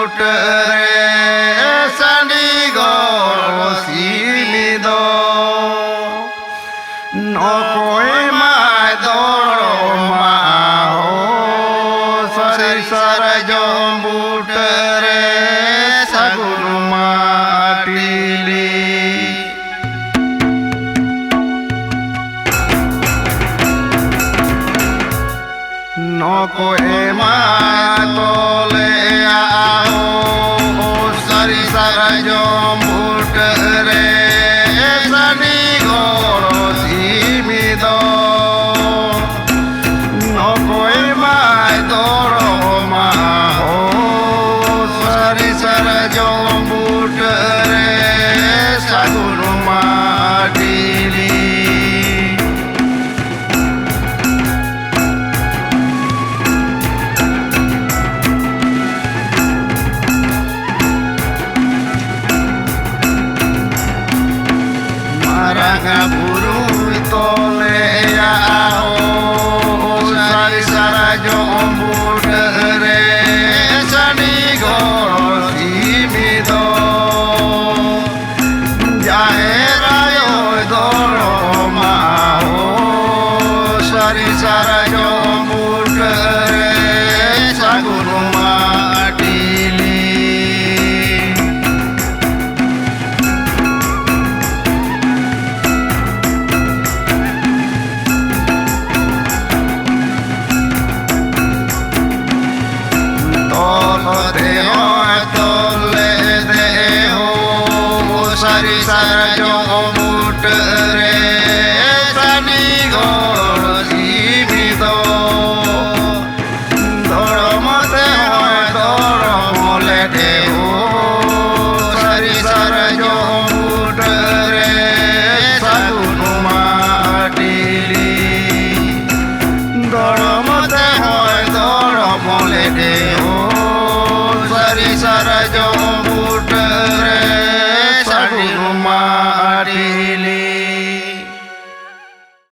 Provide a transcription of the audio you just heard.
बुट रे सानी गोसी दो नकोय माय दौड़ो माहो सरी सर जो बुट रे सगुन माटीली नकोय माय तोले आओ सरी सर जो बुट रे सनी गोसी दो नकोय माय दौड़ो माहो सरी सर जो बुट रे सगुन माटीली Rangaburu tole ao sari sara jo buट रे sani gosi do jahe rayo doro mao sari sara jo buट रे saguru matili सरी सर जो बुट रे सनी गोसी दो दौड़ मते दौड़ मोले दे सरी सर जो बुट रे सगुन माटीली दौड़ मते दौड़ मोले दे